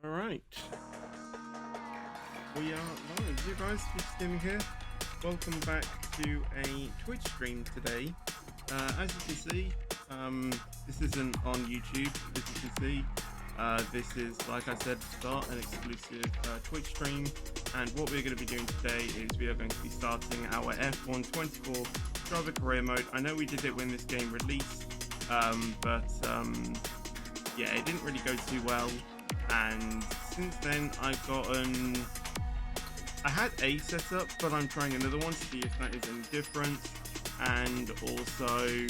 All right, we are live. You guys, Twitch Gaming here. Welcome back to a Twitch stream today. As you can see, this isn't on YouTube. As you can see, this is, like I said, start an exclusive Twitch stream. And what we're going to be doing today is we are going to be starting our F1 24 driver career mode. I know we did it when this game released, but yeah, it didn't really go too well. And since then I had a setup, but I'm trying another one to see if that is any different. And also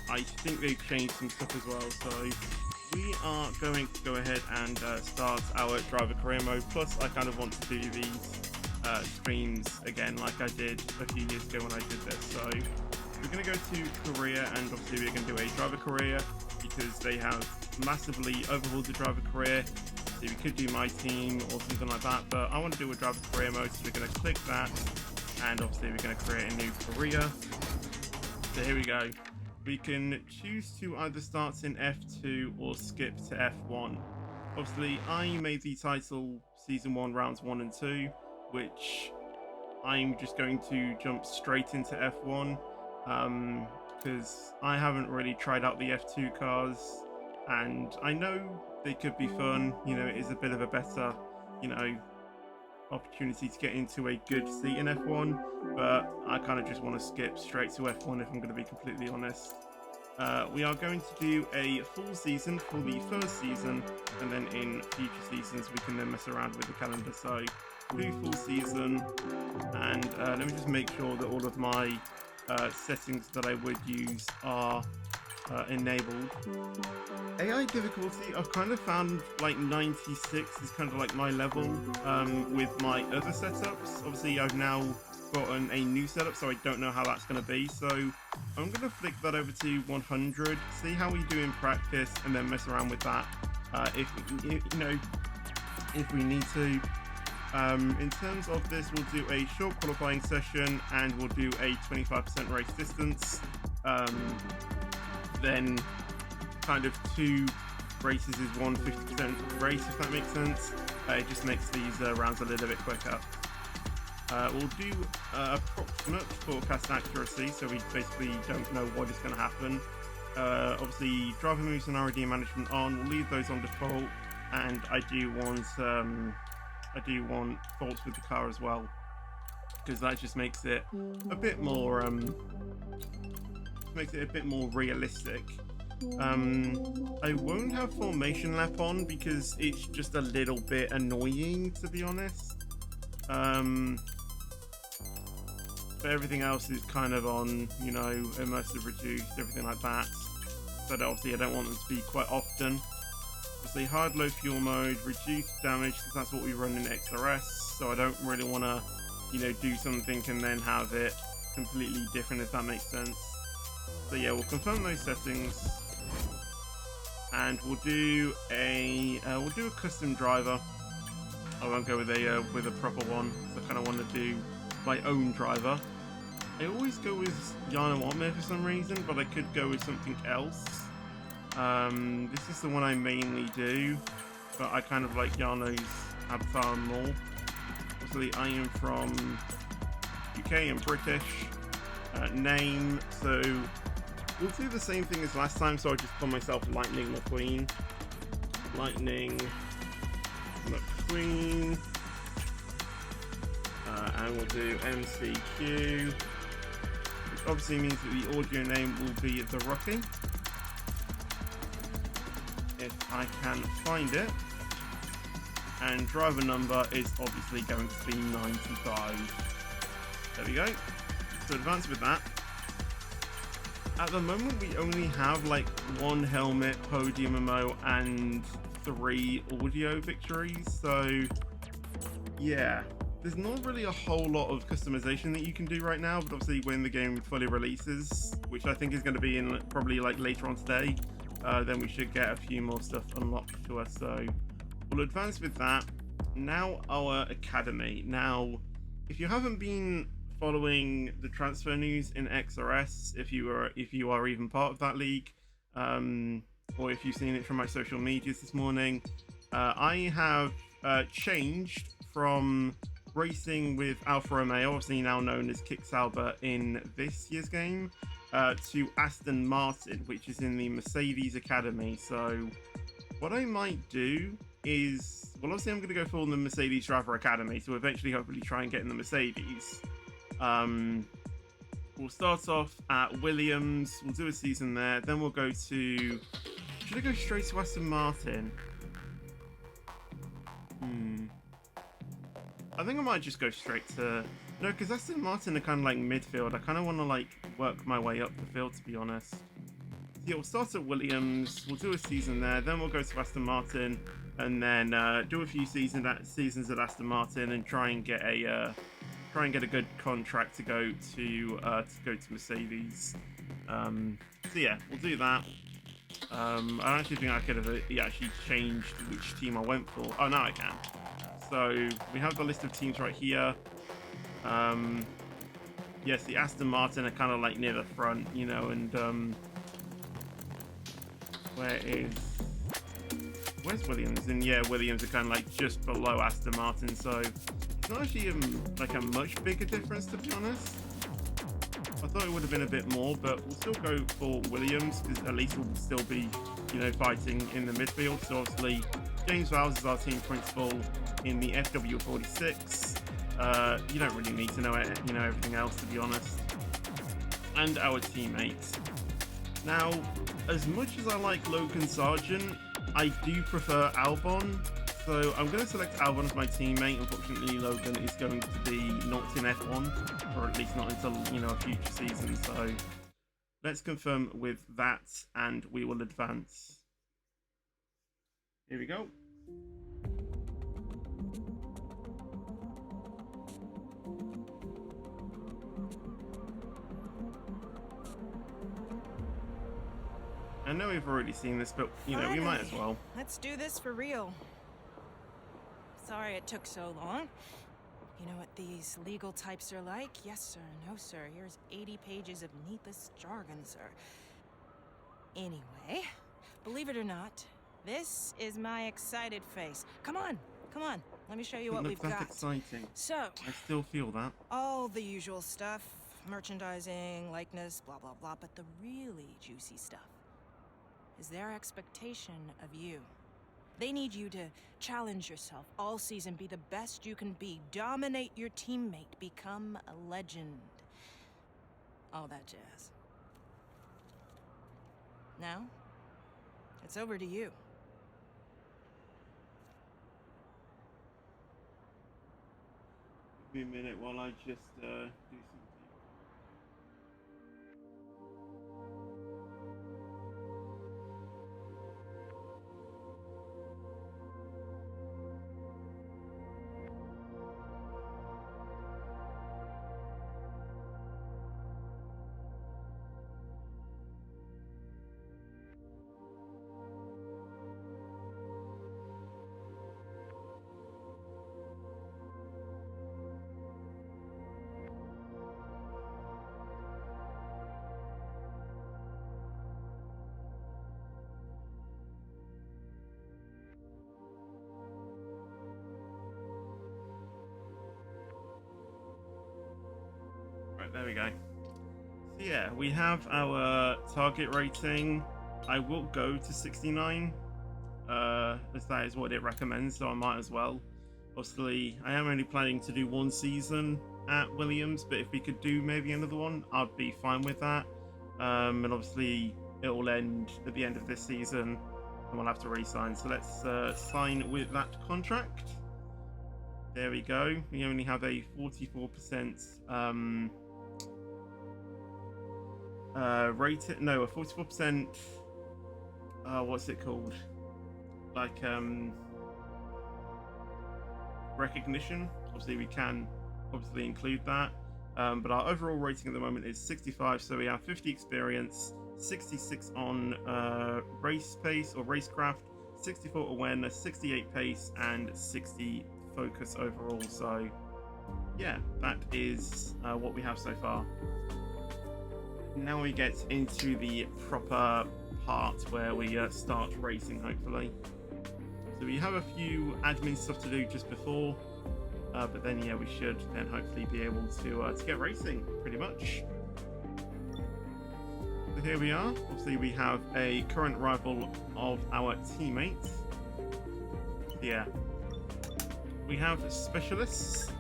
I think they've changed some stuff as well, so we are going to go ahead and start our driver career mode. Plus I kind of want to do these streams again like I did a few years ago when I did this. So we're going to go to career, and obviously we're going to do a driver career because they have massively overhauled the driver career. So we could do my team or something like that, but I want to do a driver career mode, so we're going to click that, and obviously we're going to create a new career. So here we go. We can choose to either start in F2 or skip to F1. Obviously I made the title Season 1 Rounds 1 and 2, which I'm just going to jump straight into F1 because I haven't really tried out the F2 cars, and I know they could be fun. You know, it is a bit of a better, you know, opportunity to get into a good seat in F1, but I kind of just want to skip straight to F1 if I'm going to be completely honest. We are going to do a full season for the first season, and then in future seasons we can then mess around with the calendar. So do full season, and let me just make sure that all of my settings that I would use are enabled. AI difficulty, I've kind of found like 96 is kind of like my level with my other setups. Obviously I've now gotten a new setup, so I don't know how that's going to be, so I'm going to flick that over to 100, see how we do in practice, and then mess around with that if we need to. In terms of this, we'll do a short qualifying session and we'll do a 25% race distance, then kind of 2 races is 150% race, if that makes sense. It just makes these rounds a little bit quicker. We'll do approximate forecast accuracy, so we basically don't know what is going to happen. Obviously driver moves and RD management on, we'll leave those on default, and I do want faults with the car as well, because that just makes it a bit more realistic. I won't have formation lap on because it's just a little bit annoying, to be honest. But everything else is kind of on, you know, immersive reduced, everything like that. But obviously I don't want them to be quite often. Obviously hard low fuel mode, reduced damage, because that's what we run in XRS, so I don't really want to, you know, do something and then have it completely different, if that makes sense. So yeah, we'll confirm those settings, and we'll do a custom driver. I won't go with a proper one, because I kind of want to do my own driver. I always go with Jarno Otmar for some reason, but I could go with something else. This is the one I mainly do, but I kind of like Jarno's avatar more. Obviously I am from UK and British. Name, so we'll do the same thing as last time, so I just call myself Lightning McQueen. Lightning McQueen. And we'll do MCQ, which obviously means that the audio name will be The Rocky, if I can find it. And driver number is obviously going to be 95. There we go. So advance with that. At the moment we only have like 1 helmet, podium MMO, and 3 audio victories, so yeah, there's not really a whole lot of customization that you can do right now, but obviously when the game fully releases, which I think is going to be in probably like later on today, then we should get a few more stuff unlocked to us. So we'll advance with that. Now our academy. Now, if you haven't been following the transfer news in XRS, if you are even part of that league, or if you've seen it from my social medias this morning, I have changed from racing with Alfa Romeo, obviously now known as Kick Sauber in this year's game, to Aston Martin, which is in the Mercedes Academy. So what I might do is, well, obviously I'm going to go for the Mercedes Driver Academy to eventually hopefully try and get in the Mercedes. We'll start off at Williams, we'll do a season there, then we'll go to, should I go straight to Aston Martin? I think I might just go straight to, no, because Aston Martin are kind of like midfield. I kind of want to like work my way up the field, to be honest. So yeah, we'll start at Williams, we'll do a season there, then we'll go to Aston Martin, and then do a few seasons at Aston Martin and try and get a good contract to go to Mercedes. So yeah, we'll do that. I don't actually think I could have actually changed which team I went for. Oh, now I can. So we have the list of teams right here. Yes, the Aston Martin are kind of like near the front, you know, and where's Williams? And yeah, Williams are kind of like just below Aston Martin, so it's not actually like a much bigger difference, to be honest. I thought it would have been a bit more, but we'll still go for Williams because at least we'll still be, you know, fighting in the midfield. So obviously, James Vowles is our team principal in the FW46. You don't really need to know it, you know, everything else, to be honest. And our teammates. Now, as much as I like Logan Sargent, I do prefer Albon. So I'm going to select Albon as my teammate. Unfortunately, Logan is going to be not in F1, or at least not until, you know, a future season. So let's confirm with that, and we will advance. Here we go. I know we've already seen this, but, you know, we might as well. Let's do this for real. Sorry it took so long. You know what these legal types are like? Yes, sir. No, sir. Here's 80 pages of needless jargon, sir. Anyway, believe it or not, this is my excited face. Come on. Come on. Let me show you what we've got. That's exciting. So, I still feel that. all the usual stuff. Merchandising, likeness, blah, blah, blah. But the really juicy stuff is their expectation of you. They need you to challenge yourself all season, be the best you can be, dominate your teammate, become a legend. All that jazz. Now, it's over to you. Give me a minute while I just do something. There we go. So yeah, we have our target rating. I will go to 69, as that is what it recommends, so I might as well. Obviously, I am only planning to do one season at Williams, but if we could do maybe another one, I'd be fine with that. And obviously, it will end at the end of this season, and we'll have to re-sign. So let's sign with that contract. There we go. We only have a 44% rated, no, a 44%, what's it called? Like, recognition. Obviously, we can obviously include that. But our overall rating at the moment is 65, so we have 50 experience, 66 on race pace or racecraft, 64 awareness, 68 pace, and 60 focus overall. So, yeah, that is what we have so far. Now we get into the proper part where we start racing, hopefully. So we have a few admin stuff to do just before, but then yeah, we should then hopefully be able to get racing pretty much. So here we are. Obviously, we have a current rival of our teammates. Yeah, we have specialists.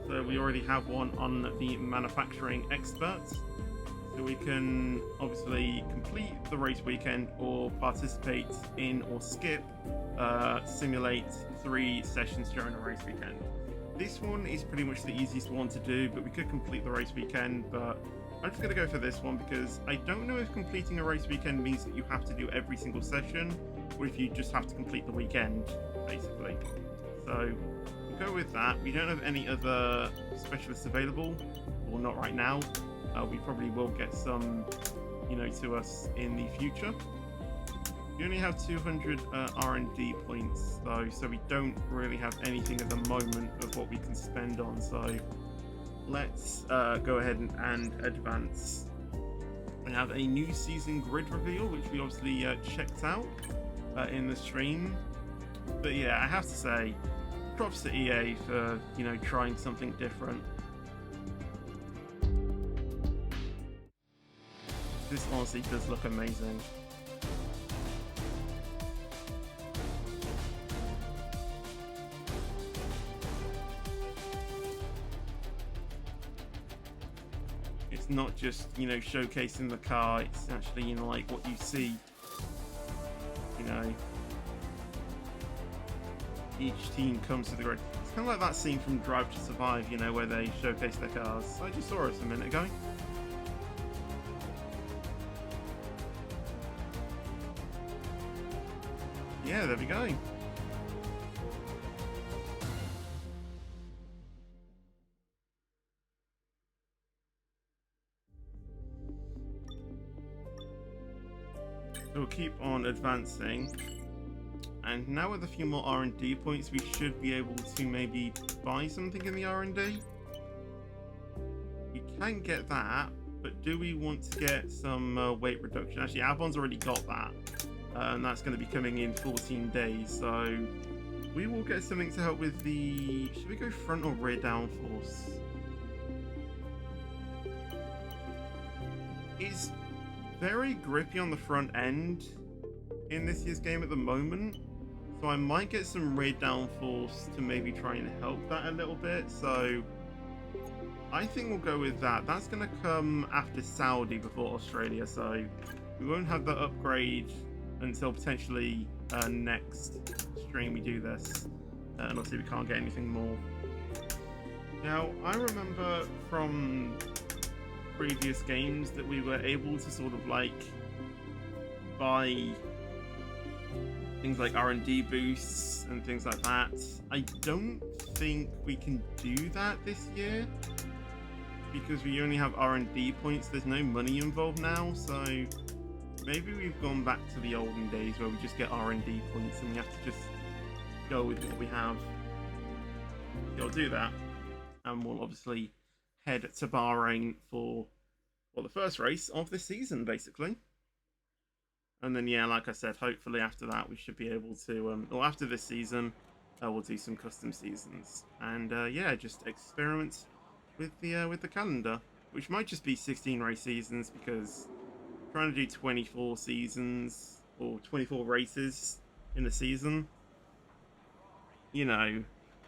So we already have one on the manufacturing expert. So we can obviously complete the race weekend or participate in or skip, simulate 3 sessions during a race weekend. This one is pretty much the easiest one to do, but we could complete the race weekend, but I'm just going to go for this one because I don't know if completing a race weekend means that you have to do every single session or if you just have to complete the weekend, basically. So we'll go with that. We don't have any other specialists available, or not right now. We probably will get some, to us in the future. We only have 200 R&D points though, so we don't really have anything at the moment of what we can spend on. So let's go ahead and advance. We have a new season grid reveal, which we obviously checked out in the stream. But yeah, I have to say, props to EA for trying something different. This honestly does look amazing. It's not just, showcasing the car, it's actually, like what you see. Each team comes to the grid. It's kind of like that scene from Drive to Survive, where they showcase their cars. I just saw us a minute ago. Yeah, there we go. So we'll keep on advancing. And now with a few more R&D points, we should be able to maybe buy something in the R&D. We can get that, but do we want to get some weight reduction? Actually, Albon's already got that. And that's going to be coming in 14 days, so we will get something to help with the... Should we go front or rear downforce? It's very grippy on the front end in this year's game at the moment, so I might get some rear downforce to maybe try and help that a little bit. So I think we'll go with that. That's going to come after Saudi before Australia, so we won't have the upgrade until potentially next stream we do this, and obviously we can't get anything more. Now, I remember from previous games that we were able to sort of like buy things like R&D boosts and things like that. I don't think we can do that this year because we only have R&D points. There's no money involved now, so maybe we've gone back to the olden days where we just get R&D points and we have to just go with what we have. We'll do that, and we'll obviously head to Bahrain for, well, the first race of this season, basically. And then, yeah, like I said, hopefully after that we should be able to, or after this season, we'll do some custom seasons. And, yeah, just experiment with the calendar, which might just be 16 race seasons, because trying to do 24 seasons or 24 races in a season,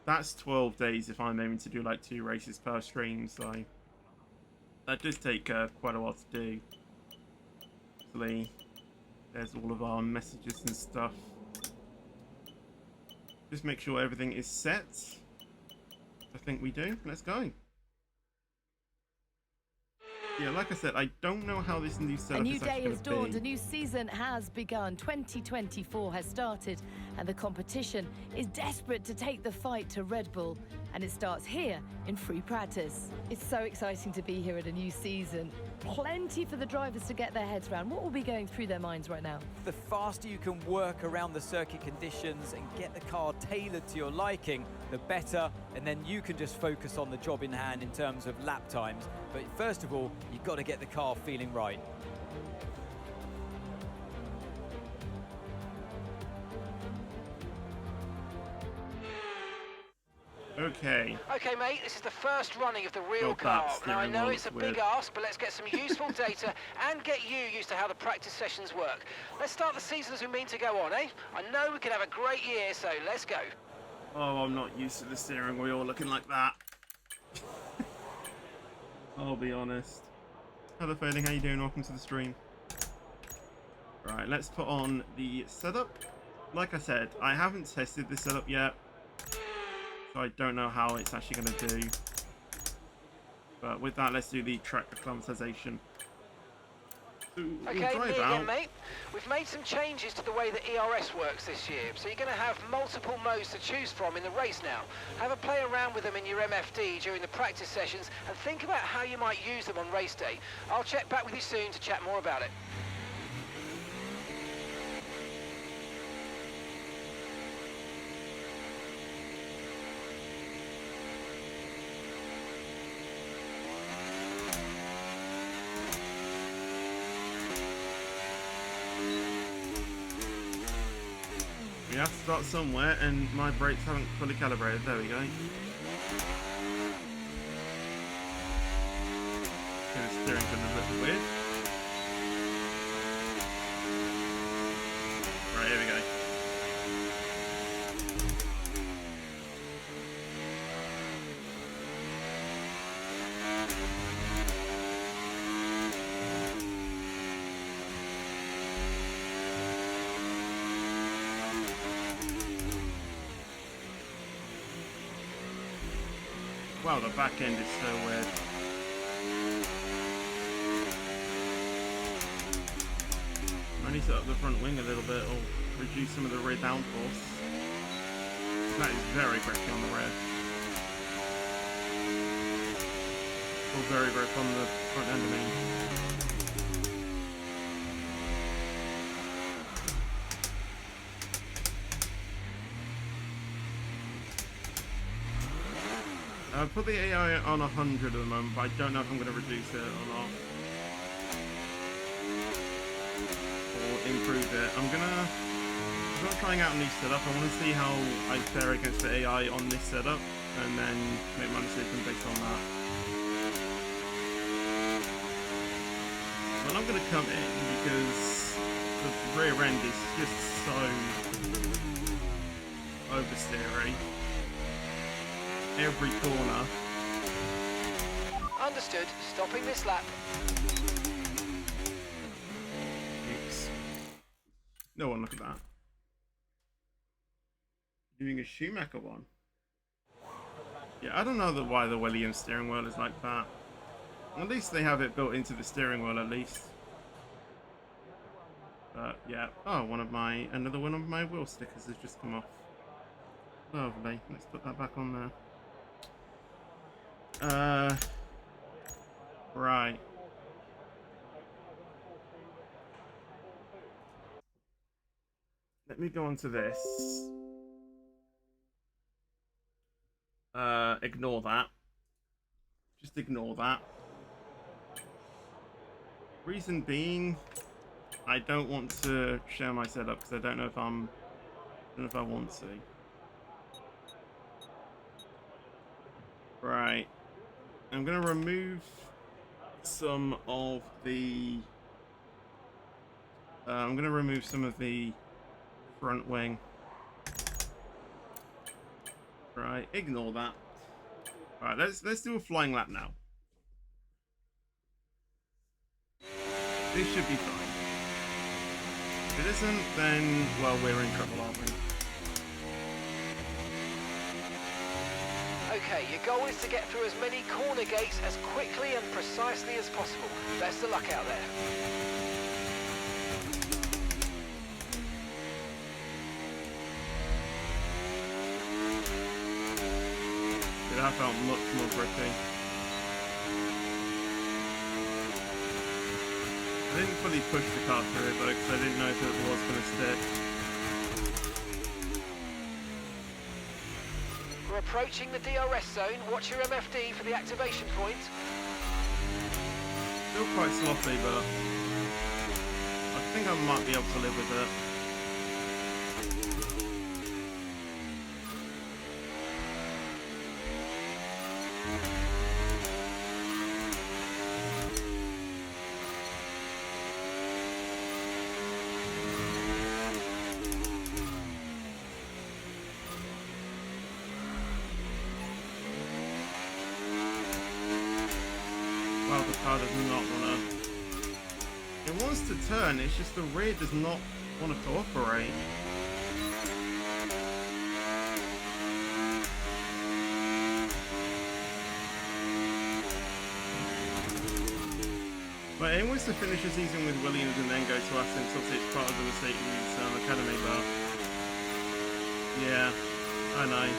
that's 12 days if I'm aiming to do like 2 races per stream, so that does take quite a while to do. Hopefully there's all of our messages and stuff. Just make sure everything is set. I think we do. Let's go. Yeah, like I said, I don't know how this new setup is actually going to be. A new day has dawned, a new season has begun. 2024 has started, and the competition is desperate to take the fight to Red Bull. And it starts here in free practice. It's so exciting to be here at a new season. Plenty for the drivers to get their heads around. What will be going through their minds right now? The faster you can work around the circuit conditions and get the car tailored to your liking, the better. And then you can just focus on the job in hand in terms of lap times. But first of all, you've got to get the car feeling right. Okay. Okay, mate, this is the first running of the real Well, car. that Now, I steering know wheel it's a looks big weird. ask, but let's get some useful data and get you used to how the practice sessions work. Let's start the season as we mean to go on, eh? I know we can have a great year, so let's go. Oh, I'm not used to the steering wheel looking like that. I'll be honest. Hello, Fading. How you doing? Welcome to the stream. Right, let's put on the setup. Like I said, I haven't tested this setup yet, so I don't know how it's actually going to do. But with that, let's do the track acclimatization. So we'll Okay, me drive again, out. mate. We've made some changes to the way that ERS works this year, so you're going to have multiple modes to choose from in the race now. Have a play around with them in your MFD during the practice sessions and think about how you might use them on race day. I'll check back with you soon to chat more about it. We have to start somewhere, and my brakes haven't fully calibrated. There we go. Okay, the steering wheel is a little weird. Right, here we go. Wow, the back end is so weird. I need to up the front wing a little bit or reduce some of the rear downforce. That is very grippy on the rear. Or very grip on the front end of me. I put the AI on 100 at the moment, but I don't know if I'm going to reduce it or not. Or improve it. I'm not trying out a new setup. I want to see how I fare against the AI on this setup, and then make my decision based on that. Well, I'm going to come in because the rear end is just so oversteery. Every corner. Understood. Stopping this lap. Oops. No one look at that. Doing a Schumacher one. Yeah, I don't know why the Williams steering wheel is like that. At least they have it built into the steering wheel, at least. But yeah. Oh, another one of my wheel stickers has just come off. Lovely. Let's put that back on there. Right. Let me go on to this. Ignore that. Just ignore that. Reason being, I don't want to share my setup because I don't know if I want to. Right. I'm going to remove some of the... I'm going to remove some of the front wing. Right, ignore that. Alright, let's do a flying lap now. This should be fine. If it isn't, then, well, we're in trouble, aren't we? Okay, your goal is to get through as many corner gates as quickly and precisely as possible. Best of luck out there. Yeah, that felt much more grippy. I didn't fully push the car through it though, because I didn't know if it was going to stick. We're approaching the DRS zone. Watch your MFD for the activation point. Still quite sloppy, but I think I might be able to live with it. car does not want to... It wants to turn, it's just the rear does not want to cooperate. But it was to finish the season with Williams and then go to Aston, so obviously it's part of the Mercedes Academy, but... Yeah, I know.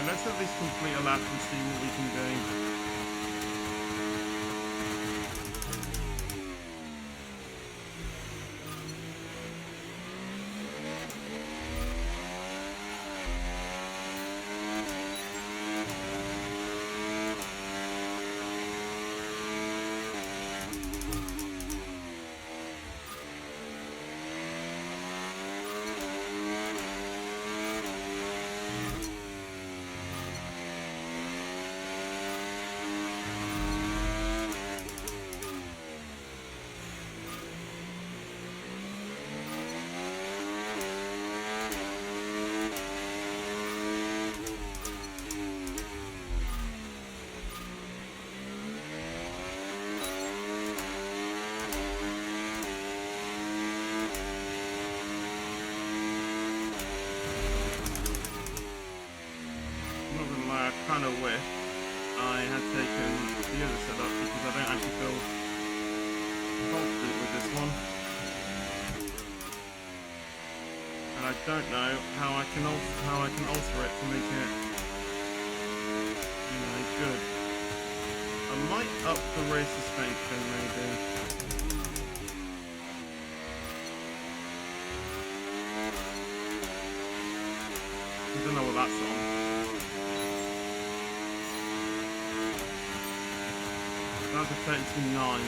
Let's at least complete a lap and see what we can do. Kind of wish I had taken the other setup because I don't actually feel confident with this one, and I don't know how I can alter it to make it, you know, good. I might up the rear suspension maybe. I don't know what that's on. That's a 32.9.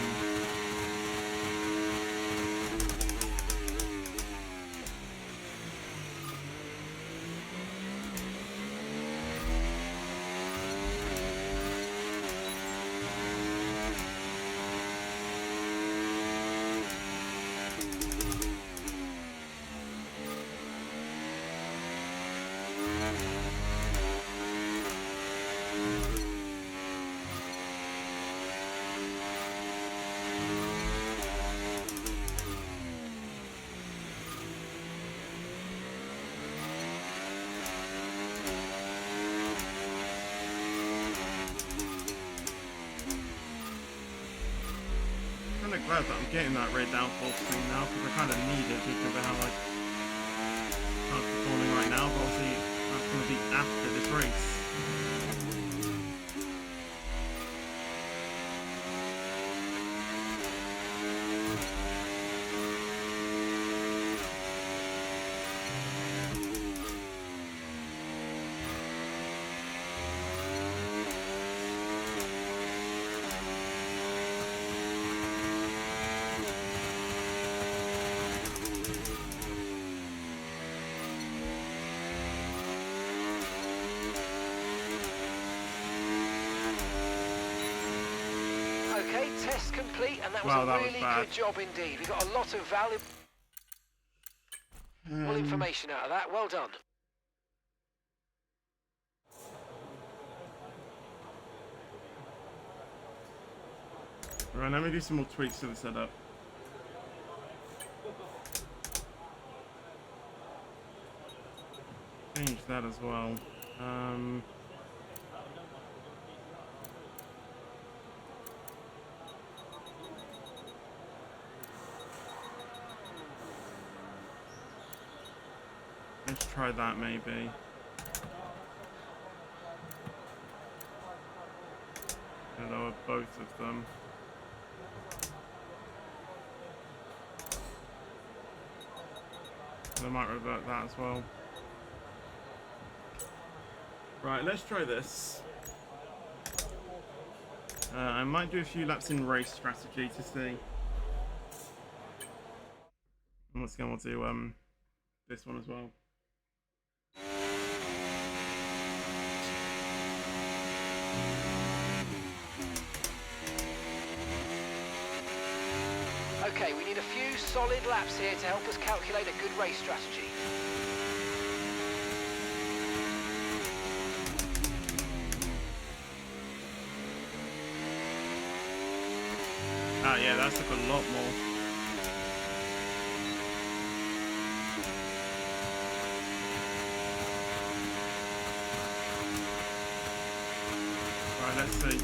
Glad that I'm getting that rear downforce thing now because I kind of need it because of how like I'm performing right now, but obviously that's going to be after this race. Okay, test complete, and that was Wow, a that was really bad. good job indeed. We got a lot of valuable information out of that. Well done. Right, let me do some more tweaks to the setup. Change that as well. Let's try that maybe. Lower both of them. I might revert that as well. Right, let's try this. I might do a few laps in race strategy to see. Once again, we'll do this one as well. Okay, we need a few solid laps here to help us calculate a good race strategy. Ah, yeah, that took a lot more. Right, let's see.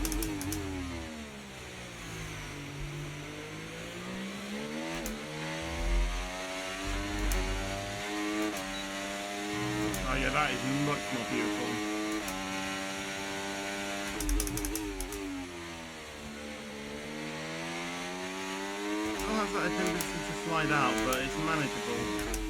Oh yeah, that is much more beautiful. Still has that tendency to slide out, but it's manageable.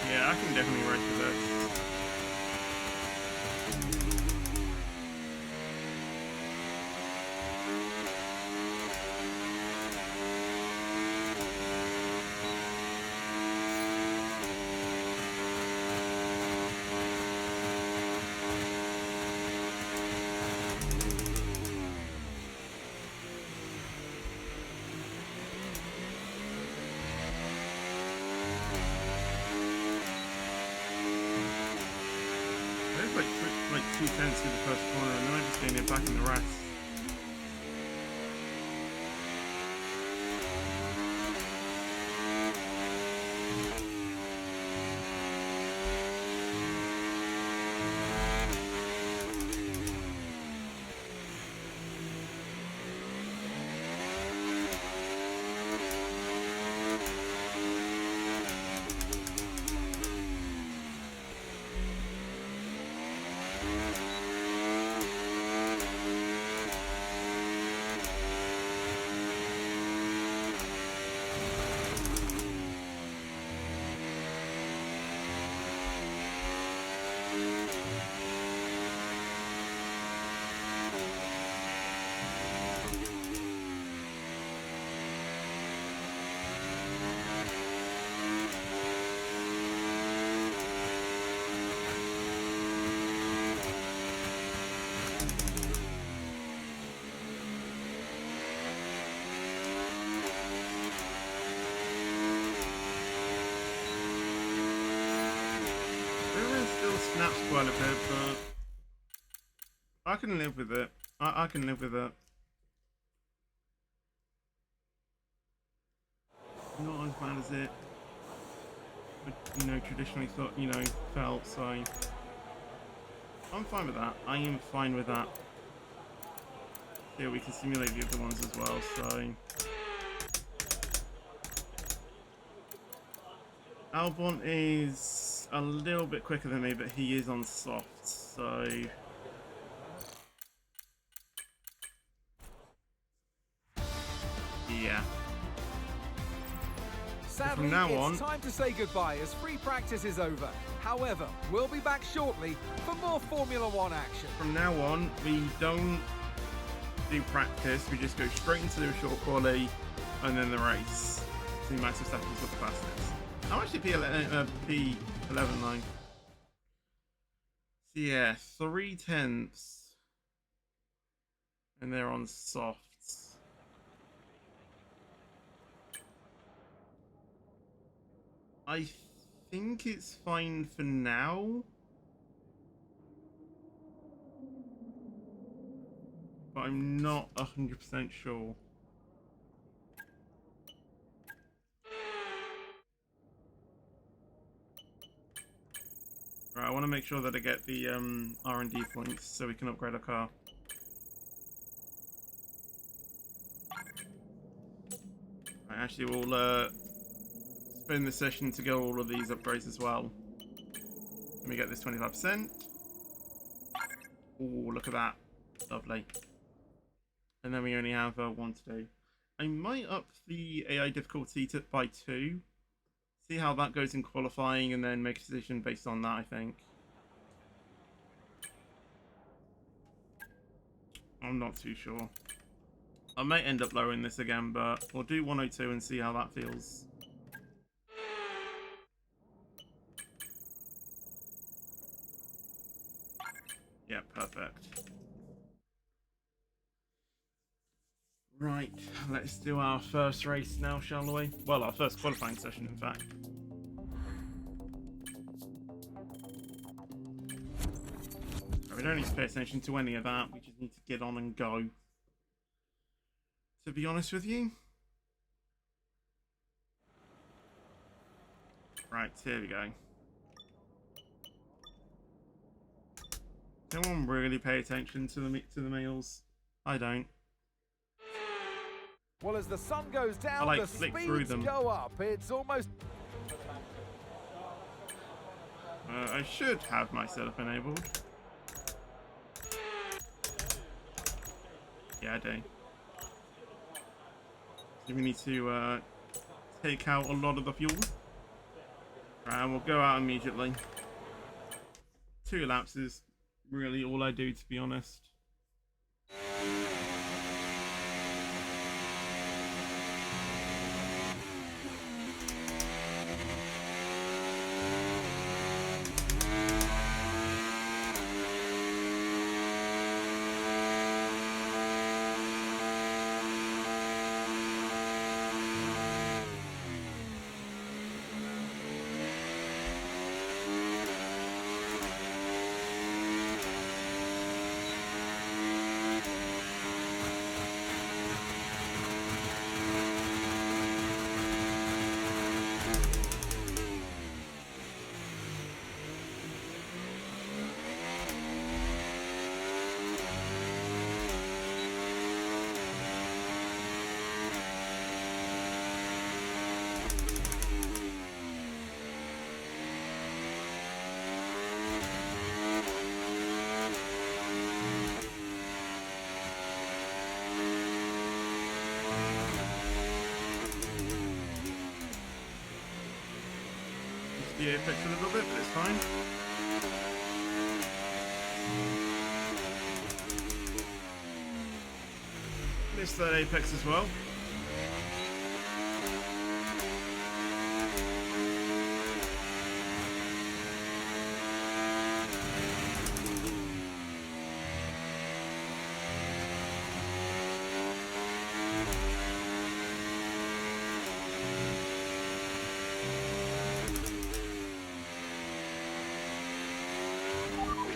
Yeah, I can definitely race with this. Like 2 tenths through the first corner, and then I just gained it back in the rest. quite a bit, but I can live with it. I can live with it. Not as bad as it, you know, traditionally thought, you know, felt. So I'm fine with that. I am fine with that. Yeah, we can simulate the other ones as well. So Albon is a little bit quicker than me, but he is on soft. So yeah. Sadly, From now it's on, time to say goodbye as free practice is over. However, we'll be back shortly for more Formula One action. from now on, we don't do practice. We just go straight into the short quali and then the race. See Max Verstappen's got the fastest. I'm actually P11 line. So yeah, 3/10, and they're on softs. I think it's fine for now. But I'm not 100% sure. Right, I want to make sure that I get the R&D points so we can upgrade our car. Right, actually, we'll spend the session to go all of these upgrades as well. Let me get this 25%. Oh, look at that. Lovely. And then we only have one to do. I might up the AI difficulty by 2. See how that goes in qualifying and then make a decision based on that, I think. I'm not too sure. I might end up lowering this again, but we'll do 102 and see how that feels. Yeah, perfect. Right, let's do our first race now, shall we? Well, our first qualifying session, in fact. We don't need to pay attention to any of that, we just need to get on and go. To be honest with you. Right, here we go. Does anyone really pay attention to the meals? I don't. Well, as the sun goes down, I the flick through speeds them. go up. It's almost... I should have my setup enabled. Yeah, I do. So we need to take out a lot of the fuel. Right, and we'll go out immediately. 2 laps is really all I do, to be honest. The apex a little bit, but it's fine. Missed that apex as well.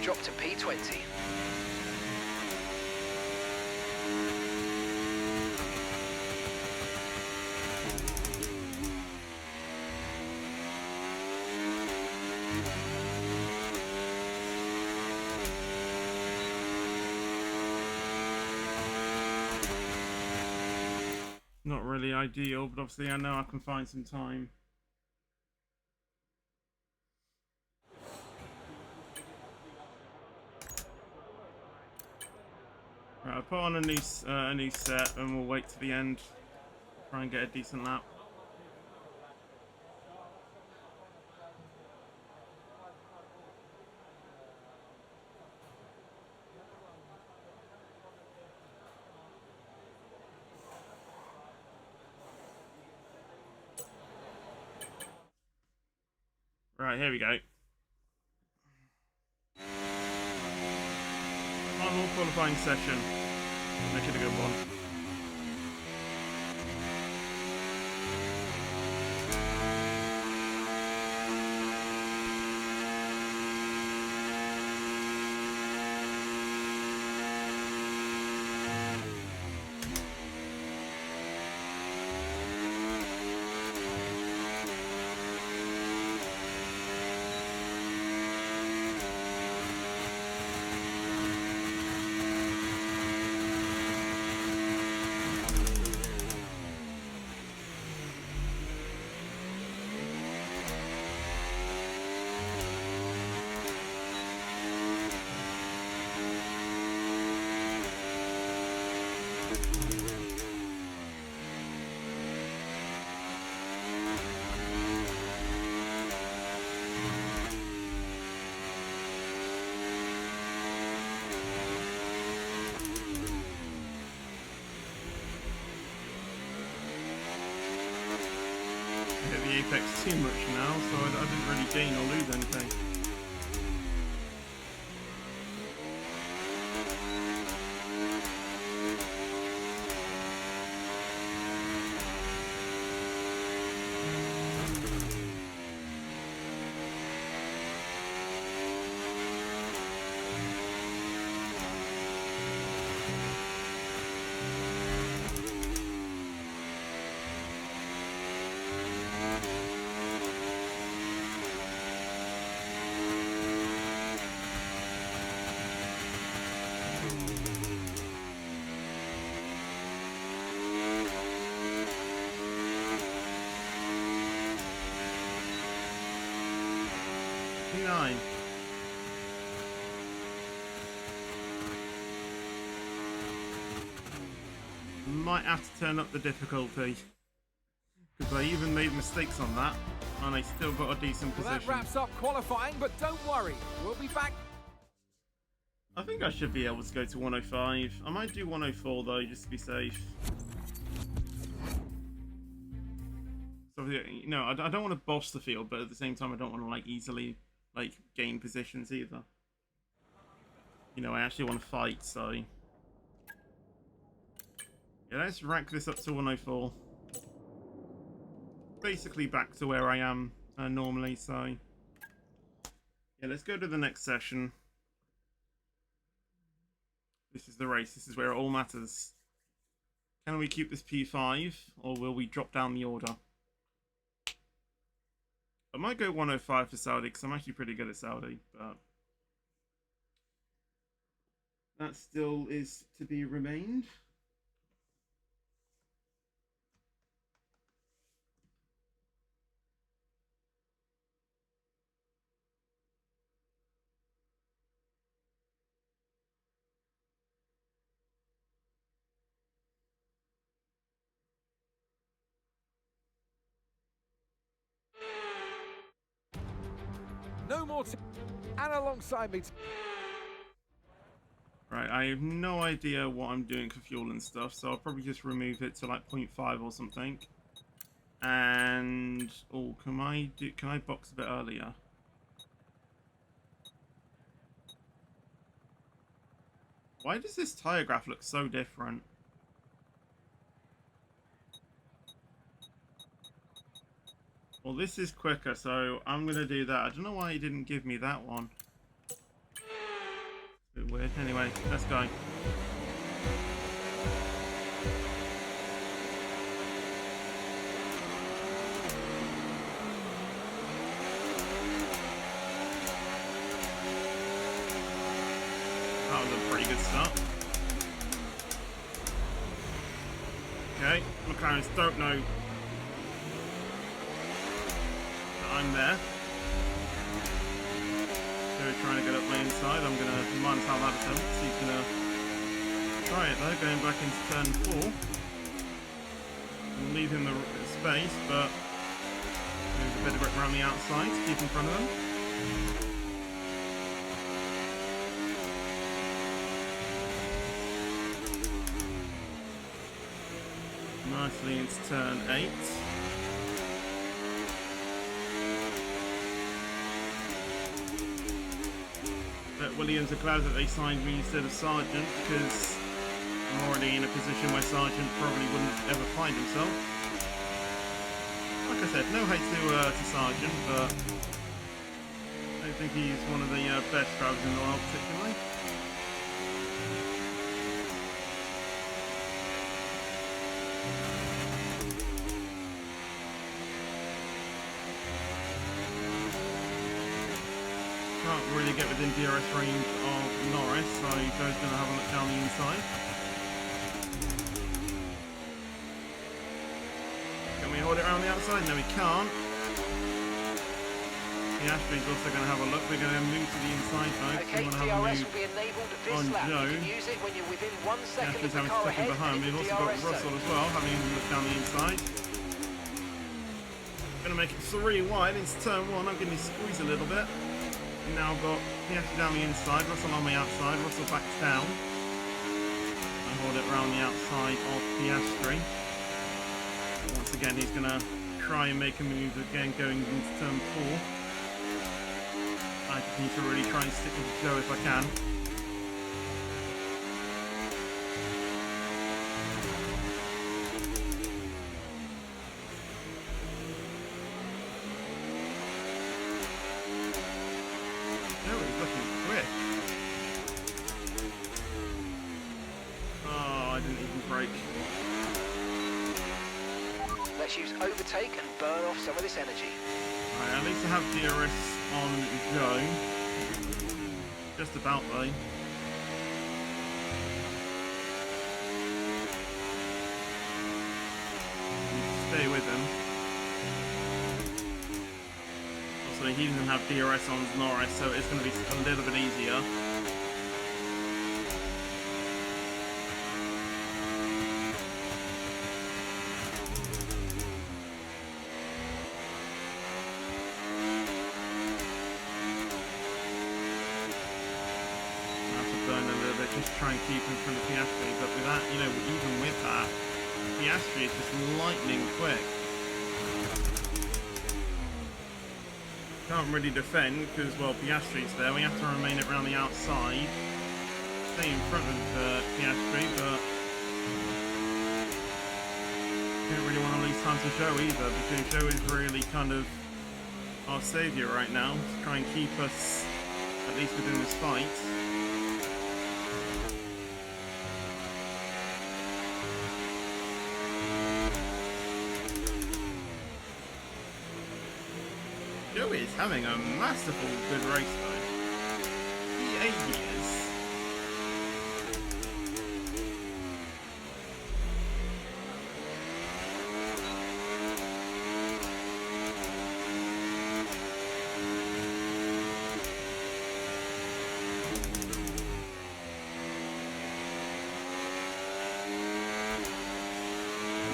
drop to P20. Not really ideal, but obviously I know I can find some time. Right, I'll put on a new set and we'll wait to the end. Try and get a decent lap. Right, here we go. Final qualifying session. Make it a good one. Hit the apex too much now, so I didn't really gain or lose anything. Nine. Might have to turn up the difficulty because I even made mistakes on that and I still got a decent Well, position. that wraps up qualifying, but don't worry, we'll be back. I think I should be able to go to 105. I might do 104 though, just to be safe. So, you know, I don't want to boss the field, but at the same time, I don't want to like easily like gain positions either. You know, I actually want to fight, so yeah, let's rank this up to 104. Basically back to where I am normally, so yeah, let's go to the next session. This is the race. This is where it all matters. Can we keep this P5, or will we drop down the order? I might go 105 for Saudi, because I'm actually pretty good at Saudi, but that still is to be remained. No more and alongside me. Right, I have no idea what I'm doing for fuel and stuff, so I'll probably just remove it to like 0.5 or something. And oh, can I box a bit earlier? Why does this tire graph look so different? Well, this is quicker, so I'm gonna do that. I don't know why he didn't give me that one. bit weird. Anyway, let's go. That was a pretty good start. Okay, McLarens don't know that I'm there. So we're trying to get up my inside. I'm going to minus our lap attempt. So he's going to try it though, going back into turn 4. And leave him the space, but there's a bit of grip around the outside to keep in front of him. Nicely into turn 8. But Williams are glad that they signed me instead of Sargent, because I'm already in a position where Sargent probably wouldn't ever find himself. Like I said, no hate to Sargent, but I don't think he's one of the best drivers in the world particularly. Can't really get within DRS range of Norris, so Joe's going to have a look down the inside. Can we hold it around the outside? No, we can't. Piastri's also going to have a look. We're going to move to the inside, folks. Okay, We want to have a DRS move will be enabled this on lap. Joe. You can use it when you're within 1 second Piastri's of the having car to step in ahead. behind. and in We've the also got DRS Russell zone. as well, having a look down the inside. Going to make it 3 wide into turn 1. I'm going to squeeze a little bit. Now I've got Piastri down the inside, Russell on the outside, Russell backs down. I hold it around the outside of Piastri. Once again, he's going to try and make a move again going into turn 4. I just need to really try and stick with Joe if I can. Let's use overtake and burn off some of this energy. Right, at least I have DRS on Joe. Just about though. Stay with him. Also, he doesn't have DRS on Norris, so it's going to be a little bit easier. Just try and keep in front of Piastri, but with that, you know, even with that, Piastri is just lightning quick. Can't really defend because, well, Piastri's there. We have to remain around the outside, stay in front of Piastri, but don't really want to lose time to Joe either, because Joe is really kind of our saviour right now to try and keep us at least within this fight. Joe is having a masterful good race though. He is.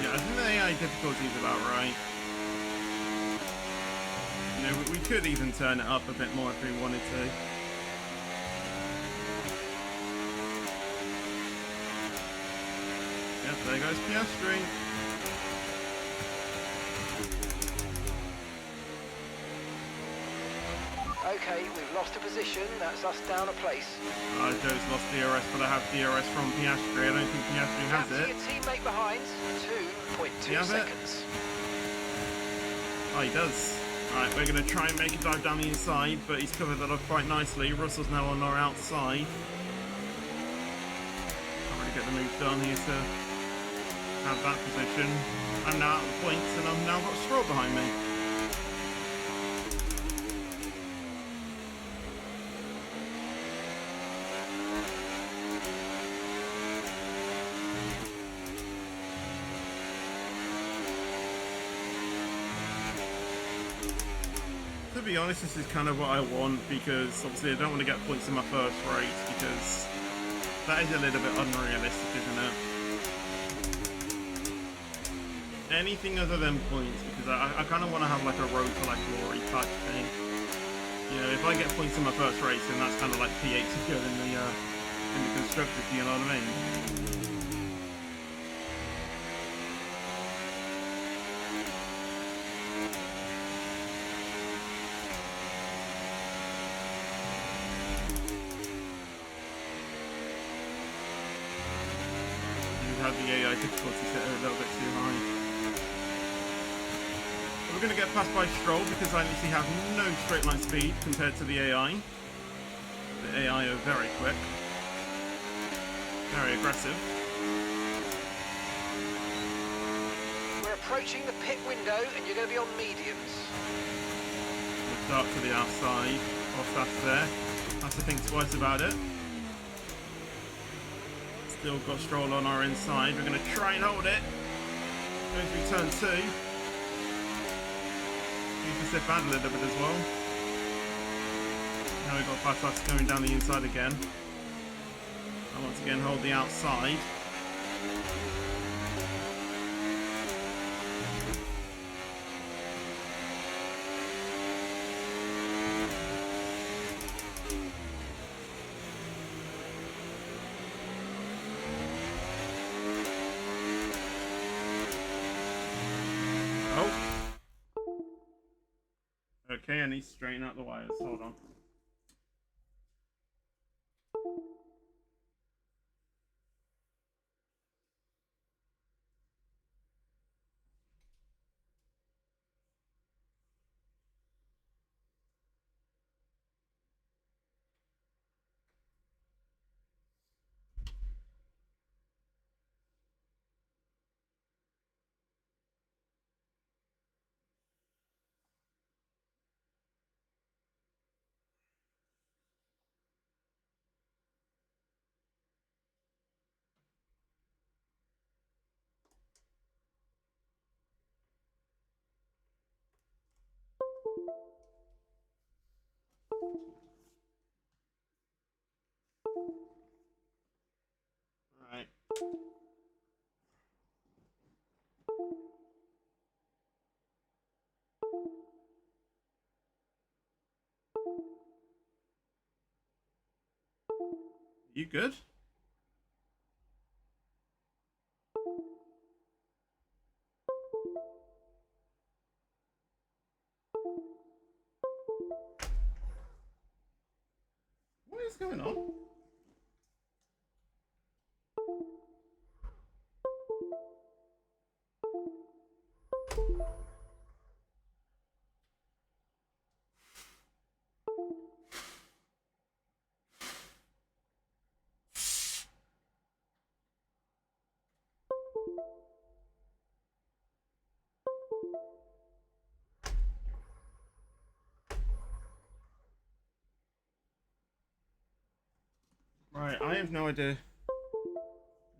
Yeah, I think the AI difficulty is about right. You know, we could even turn it up a bit more if we wanted to. Yep, there goes Piastri. Okay, we've lost a position. That's us down a place. Joe's lost DRS, but I have DRS from Piastri. I don't think Piastri has After it. your teammate behind, 2.2 You have it? seconds. Oh, he does. Alright, we're going to try and make a dive down the inside, but he's covered that up quite nicely. Russell's now on our outside. Can't really get the move done here to have that position. I'm now at the points, and I've now got Stroll behind me. To be honest, this is kind of what I want, because obviously I don't want to get points in my first race, because that is a little bit unrealistic, isn't it? Anything other than points, because I kind of want to have like a road to like glory type thing. You know, if I get points in my first race, then that's kind of like P8 to go in the constructors, you know what I mean? Had the AI difficulty set a little bit too high. We're going to get passed by Stroll because I literally have no straight line speed compared to the AI. The AI are very quick, very aggressive. We're approaching the pit window and you're going to be on mediums. We'll start to the outside. Whilst that's there, I have to think twice about it. Still got Stroll on our inside. We're going to try and hold it. Going through turn 2. Need to step out a little bit as well. Now we've got Bottas going down the inside again. And once again hold the outside. Okay, I need to straighten out the wires. Hold on. Alright. You good? What is going on? Right, I have no idea.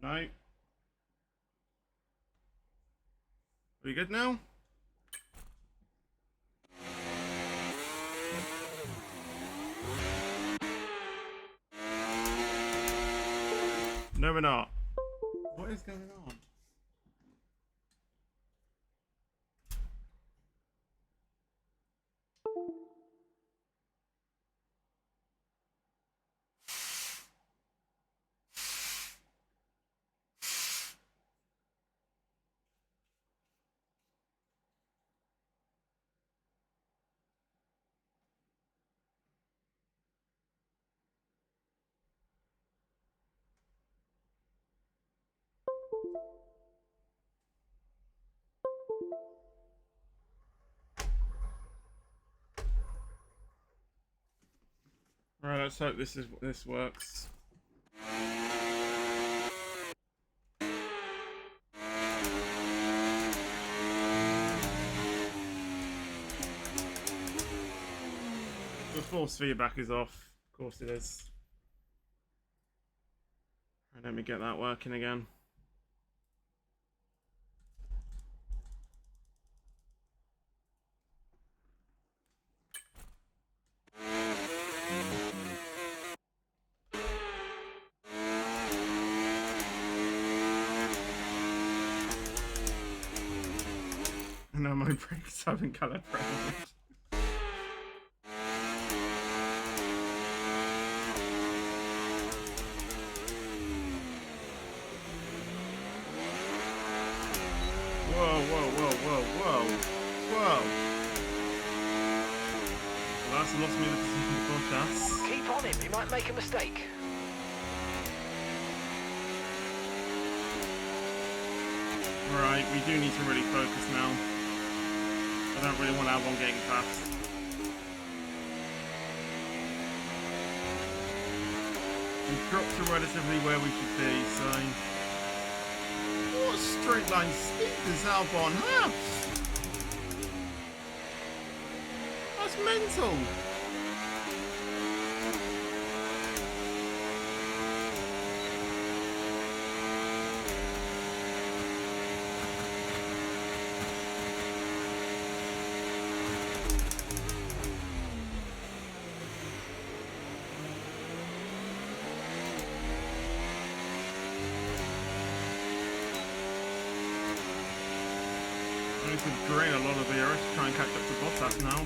No. Are we good now? No, we're not. What is going on? Alright, let's hope this works. The force feedback is off. Of course it is. Right, let me get that working again. No, my brakes haven't calibrated. Whoa, whoa, whoa, whoa, whoa, whoa. Well, that's lost me the position for Bottas. Keep on him, he might make a mistake. Right, we do need to really focus now. I don't really want Albon getting past. We've dropped to relatively where we should be, so... What straight line speed does Albon have? That's mental! I need to drain a lot of the air to try and catch up to Bottas now.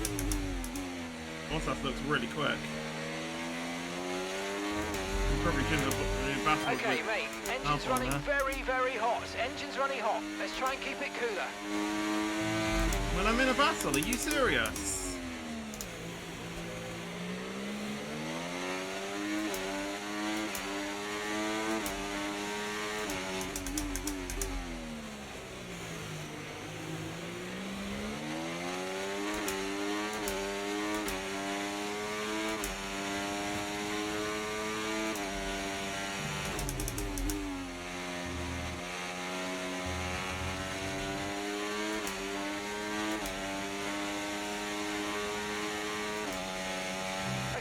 Bottas looks really quick. We probably shouldn't have battled Okay, with mate. Engine's Albon running there. very, very hot. Engine's running hot. Let's try and keep it cooler. Well, I'm in a battle. Are you serious?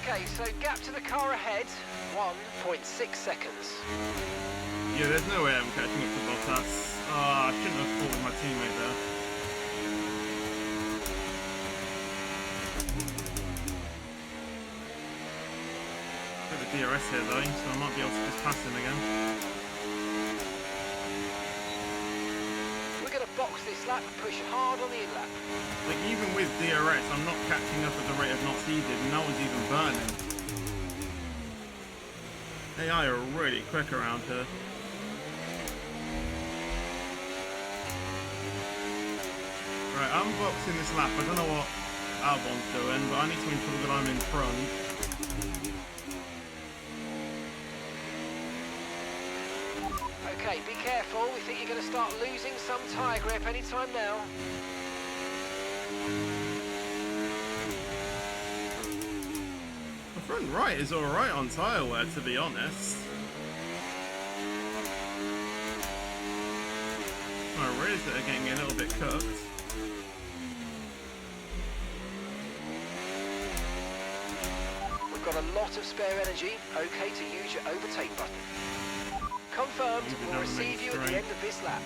Okay, so gap to the car ahead, 1.6 seconds. Yeah, there's no way I'm catching up to Bottas. I shouldn't have fought with my teammate there. Got the DRS here though, so I might be able to just pass him again. We're going to box this lap and push hard on the in-lap. Like, even with DRS, I'm not catching up at the rate of not seeded, and no one's even burning. AI are really quick around here. Right, I'm boxing this lap. I don't know what Albon's doing, but I need to ensure that I'm in front. Okay, be careful. We think you're going to start losing some tyre grip anytime now. The front right is alright on tyre wear, to be honest. My rears that are getting a little bit cooked. We've got a lot of spare energy. Okay to use your overtake button. Confirmed. Move it We'll down the receive next you at the straight. end of this lap.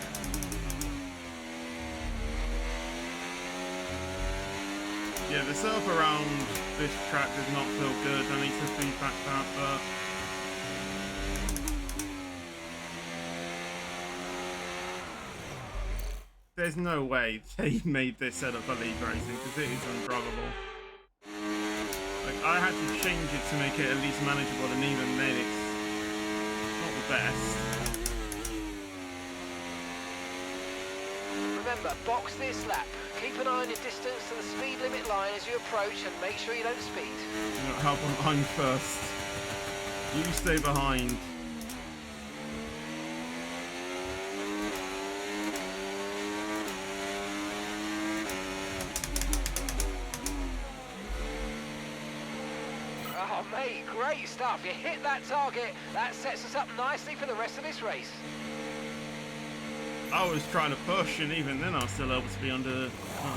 Yeah, the setup around this track does not feel good. I need to feedback that, but... There's no way they made this setup for league racing, because it is undrivable. Like, I had to change it to make it at least manageable, and even then it's not the best. Remember, box this lap. Keep an eye on your distance to the speed limit line as you approach and make sure you don't speed. You know, help I'm first. You stay behind. Oh, mate, great stuff. You hit that target, that sets us up nicely for the rest of this race. I was trying to push, and even then I was still able to be underneath the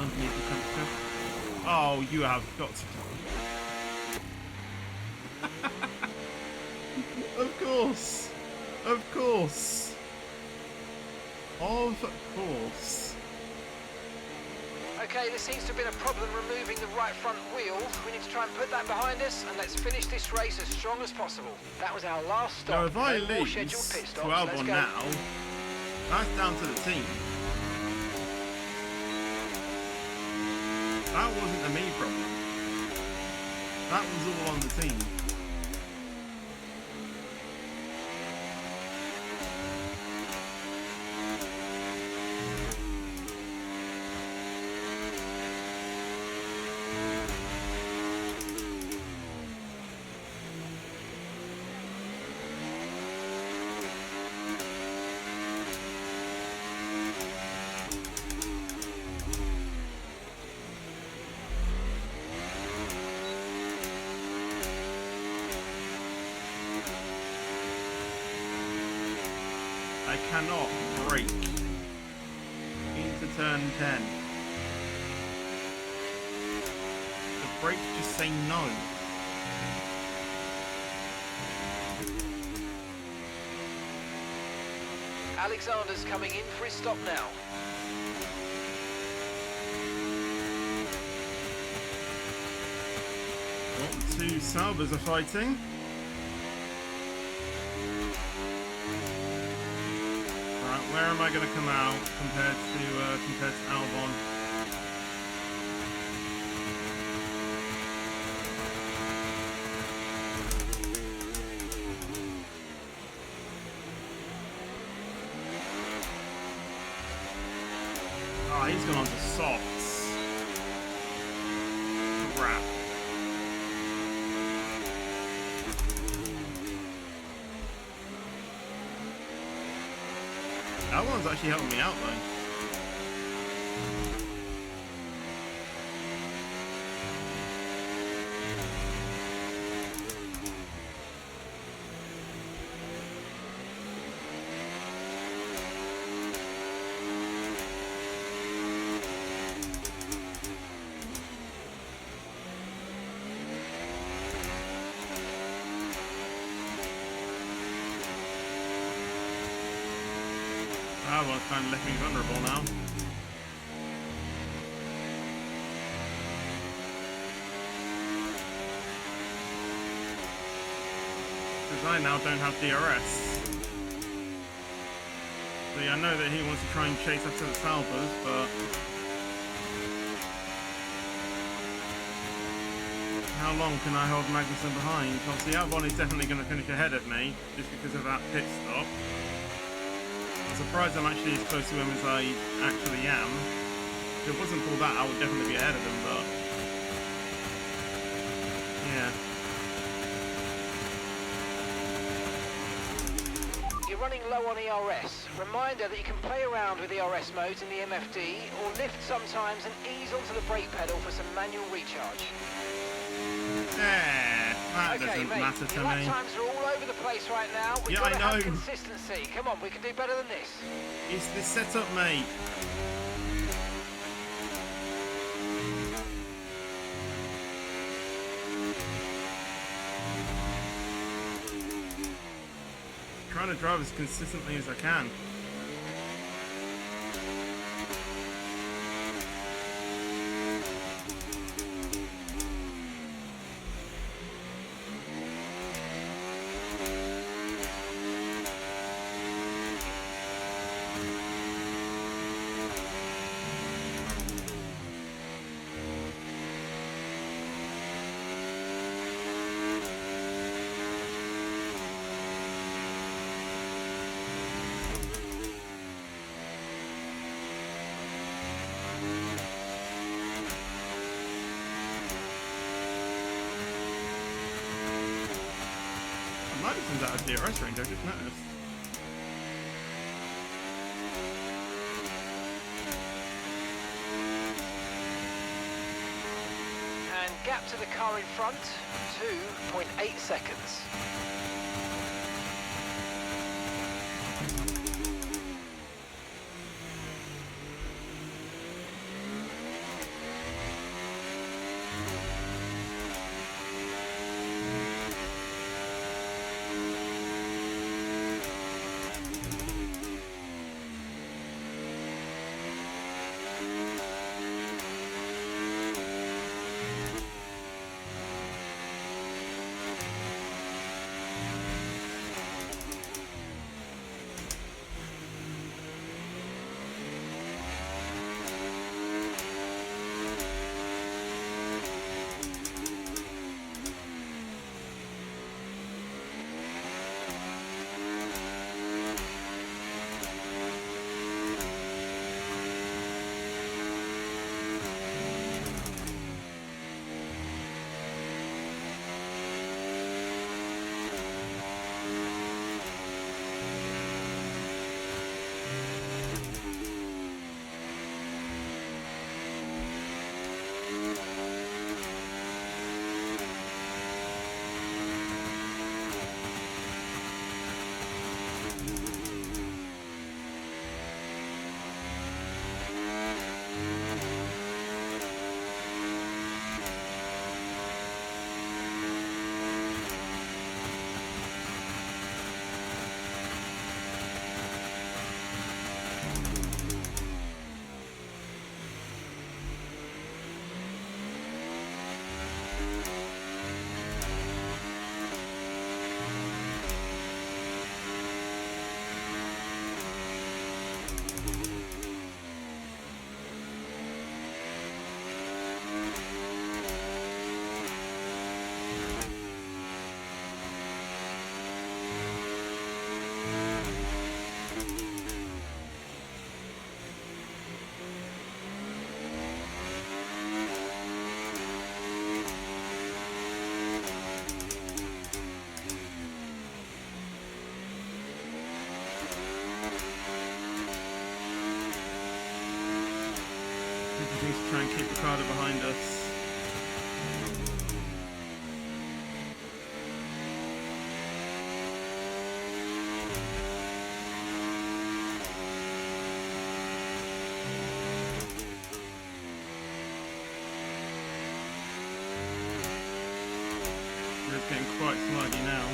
temperature. Oh, you have got to... Of course. Of course. Of course. Okay, there seems to have been a problem removing the right front wheel. We need to try and put that behind us, and let's finish this race as strong as possible. That was our last stop. Now, if I No more lose scheduled pit to stops. Let's Albon go. now, that's down to the team. That wasn't a me problem. That was all on the team. I cannot brake into turn 10. The brakes just say no. Alexander's coming in for his stop now. Well, the two Saubers are fighting. Right, where am I going to come out compared to Albon? Oh, he's gone on to softs. Crap. That one's actually helping me out though. That one's kind of left me vulnerable now. Because I now don't have DRS. So yeah, I know that he wants to try and chase after the Saubers, but... how long can I hold Magnussen behind? Obviously Albon is definitely going to finish ahead of me, just because of that pit stop. Surprised I'm actually as close to him as I actually am. If it wasn't for that, I would definitely be ahead of him, but... yeah. You're running low on ERS. Reminder that you can play around with ERS modes in the MFD, or lift sometimes and ease onto the brake pedal for some manual recharge. That Okay, doesn't mate, matter to your lap me. times are all over the place right now. We've Yeah, got to I have know. consistency. Come on, we can do better than this. It's the setup, mate. Trying to drive as consistently as I can. Madison's out of DRS range, I just noticed. And gap to the car in front, 2.8 seconds. We need to try and keep Ricardo behind us. It's getting quite sluggy now.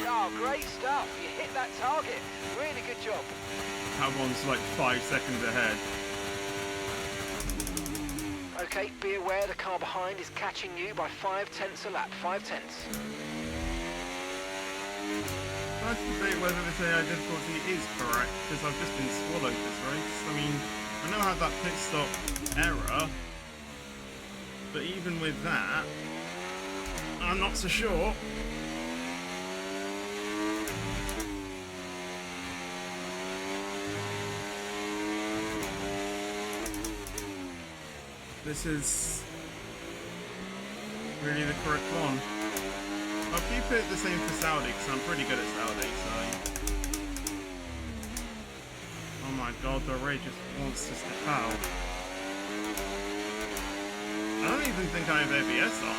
Oh, great stuff. You hit that target. Really good job. Albon's like 5 seconds ahead. Okay, be aware the car behind is catching you by 5/10 a lap. 5/10. Nice to debate whether this AI difficulty is correct, because I've just been swallowed this race. I mean, I know I had that pit stop error, but even with that, I'm not so sure. This is really the correct one. I'll keep it the same for Saudi because I'm pretty good at Saudi, so... Oh my god, the Ray just wants to step out. I don't even think I have ABS on.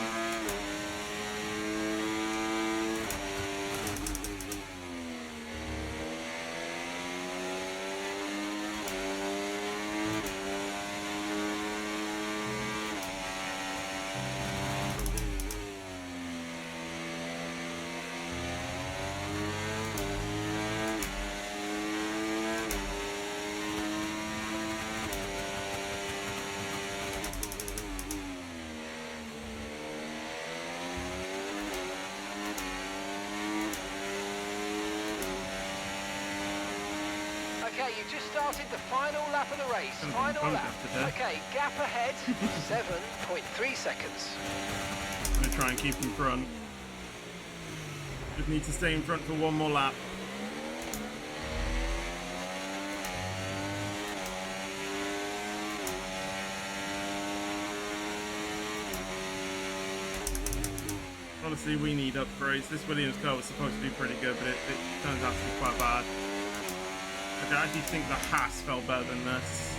Okay, you just started the final lap of the race. Final lap. Okay, gap ahead, 7.3 seconds. I'm going to try and keep in front. Just need to stay in front for one more lap. Honestly, we need upgrades. This Williams car was supposed to be pretty good, but it turns out to be quite bad. Like, I actually think the Haas felt better than this.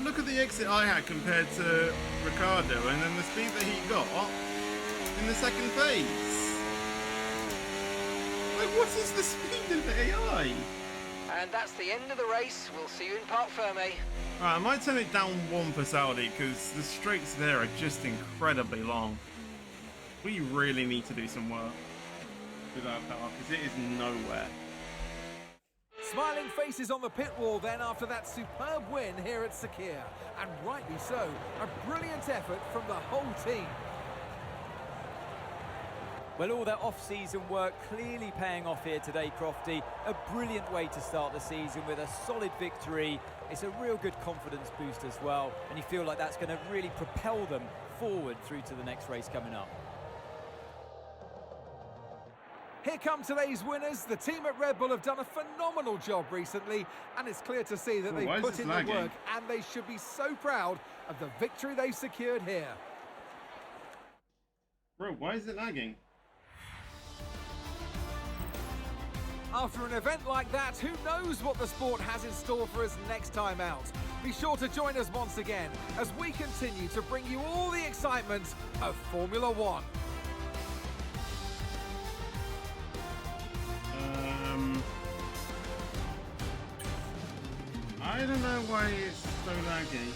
Look at the exit I had compared to Ricciardo, and then the speed that he got in the second phase. Like, what is the speed of the AI? And that's the end of the race. We'll see you in Parc Ferme. Alright, I might turn it down 1 for Saudi, because the straights there are just incredibly long. We really need to do some work with our car, because it is nowhere. Smiling faces on the pit wall then after that superb win here at Sakhir. And rightly so, a brilliant effort from the whole team. Well, all their off-season work clearly paying off here today, Crofty. A brilliant way to start the season with a solid victory. It's a real good confidence boost as well, and you feel like that's going to really propel them forward through to the next race coming up. Here come today's winners. The team at Red Bull have done a phenomenal job recently, and it's clear to see that Oh, they've why is put this in lagging? the work, and they should be so proud of the victory they've secured here. Bro, why is it lagging? After an event like that, who knows what the sport has in store for us next time out? Be sure to join us once again as we continue to bring you all the excitement of Formula One. I don't know why it's so laggy.